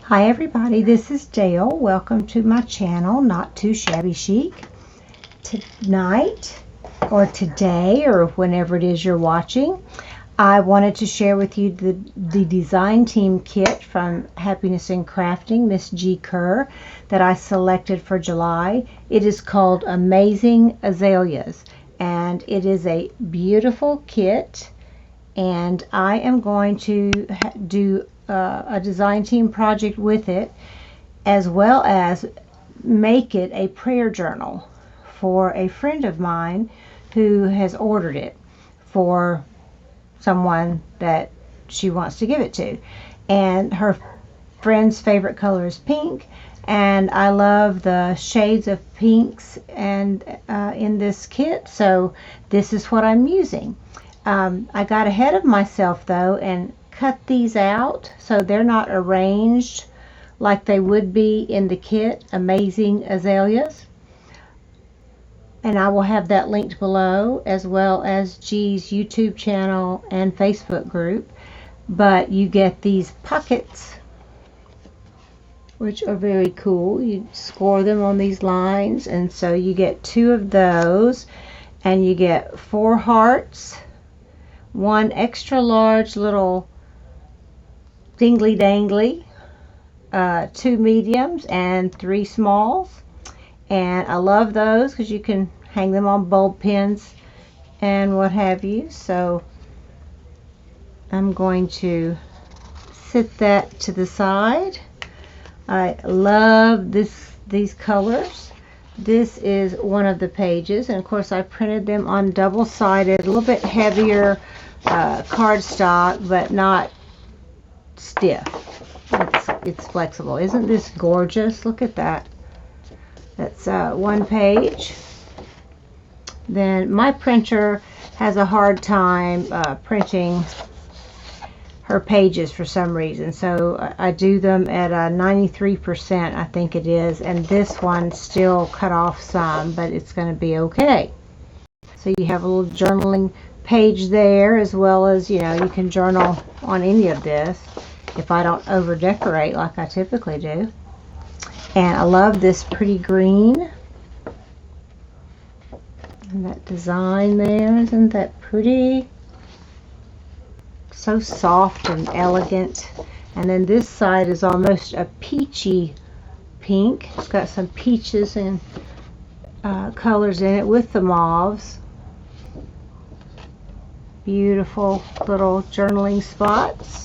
Hi everybody, this is Dale. Welcome to my channel, Not Too Shabby Chic. Tonight, or today, or whenever it is you're watching, I wanted to share with you the design team kit from Happiness in Crafting, Miss G. Kerr, that I selected for July. It is called Amazing Azaleas, and it is a beautiful kit, and I am going to do a design team project with it, as well as make it a prayer journal for a friend of mine who has ordered it for someone that she wants to give it to. And her friend's favorite color is pink, and I love the shades of pinks and in this kit, so this is what I'm using. I got ahead of myself though and cut these out so they're not arranged like they would be in the kit, Amazing Azaleas. And I will have that linked below, as well as G's YouTube channel and Facebook group. But you get these pockets, which are very cool. You score them on these lines, and so you get 2 of those, and you get 4 hearts, 1 extra large little dingly dangly, 2 mediums, and 3 smalls. And I love those because you can hang them on bulb pins and what have you. So I'm going to sit that to the side. I love these colors. This is one of the pages, and of course I printed them on double-sided, a little bit heavier cardstock, but not stiff. It's flexible. Isn't this gorgeous? Look at that. That's 1 page. Then my printer has a hard time printing her pages for some reason, so I do them at a 93%, I think it is, and this one still cut off some, but it's going to be okay. So you have a little journaling page there, as well as, you know, you can journal on any of this if I don't over decorate like I typically do. And I love this pretty green, and that design there, isn't that pretty? So soft and elegant. And then this side is almost a peachy pink. It's got some peaches and colors in it with the mauves. Beautiful little journaling spots.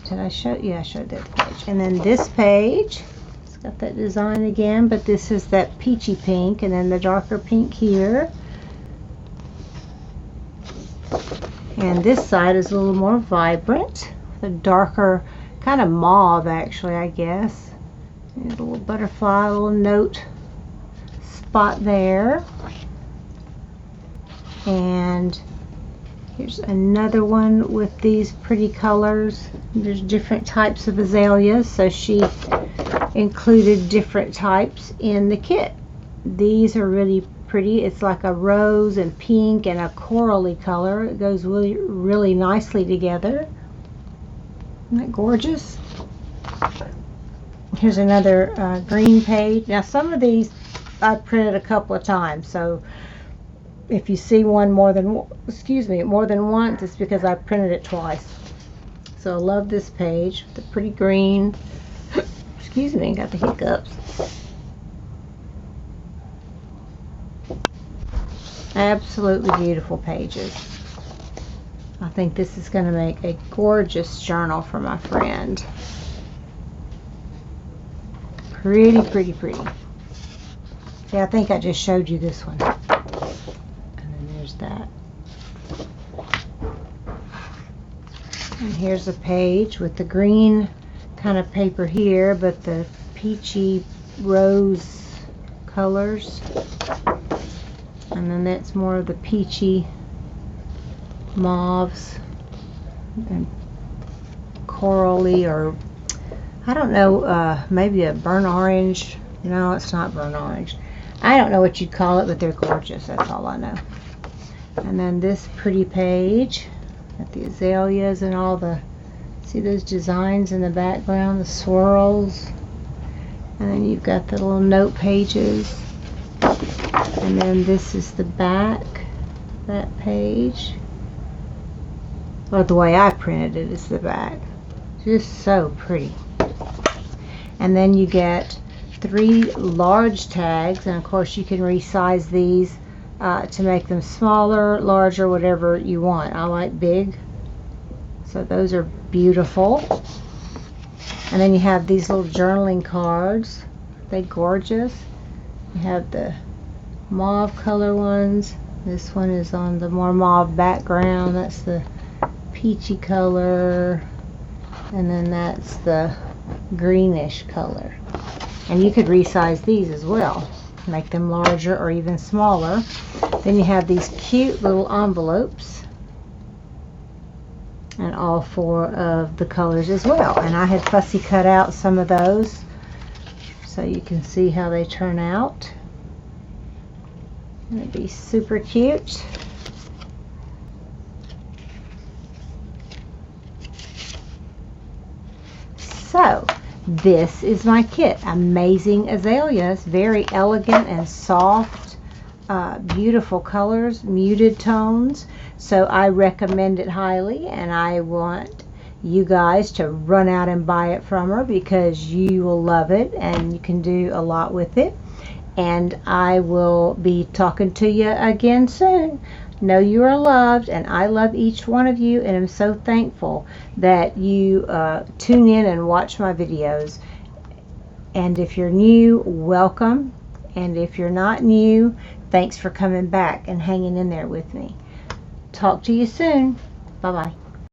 Did I show? Yeah, I showed that page. And then this page, it's got that design again, but this is that peachy pink, and then the darker pink here. And this side is a little more vibrant, the darker kind of mauve, actually, I guess. And a little butterfly, a little note spot there. And here's another one with these pretty colors. There's different types of azaleas, so she included different types in the kit. These are really pretty. It's like a rose and pink and a corally color. It goes really, really nicely together. Isn't that gorgeous? Here's another green page. Now some of these I printed a couple of times, so if you see one more than once, it's because I printed it twice. So I love this page, the pretty green. Excuse me, got the hiccups. Absolutely beautiful pages. I think this is going to make a gorgeous journal for my friend. Pretty, pretty, pretty. See, I think I just showed you this one. That. And here's a page with the green kind of paper here, but the peachy rose colors, and then that's more of the peachy mauves and corally, or I don't know, maybe a burnt orange. No, it's not burnt orange. I don't know what you'd call it, but they're gorgeous. That's all I know. And then this pretty page, got the azaleas and all the See those designs in the background, the swirls? And then you've got the little note pages. And then this is the back, that page. Or the way I printed it is the back. Just so pretty. And then you get 3 large tags, and of course you can resize these to make them smaller, larger, whatever you want. I like big, so those are beautiful. And then you have these little journaling cards. They're gorgeous. You have the mauve color ones. This one is on the more mauve background. That's the peachy color, and then that's the greenish color. And you could resize these as well, make them larger or even smaller. Then you have these cute little envelopes, and all 4 of the colors as well. And I had fussy cut out some of those so you can see how they turn out. And it'd be super cute. So this is my kit, Amazing Azaleas. Very elegant and soft, beautiful colors, muted tones. So I recommend it highly, and I want you guys to run out and buy it from her because you will love it and you can do a lot with it. And I will be talking to you again soon. Know you are loved, and I love each one of you, and I'm so thankful that you tune in and watch my videos. And if you're new, welcome. And if you're not new, thanks for coming back and hanging in there with me. Talk to you soon. Bye-bye.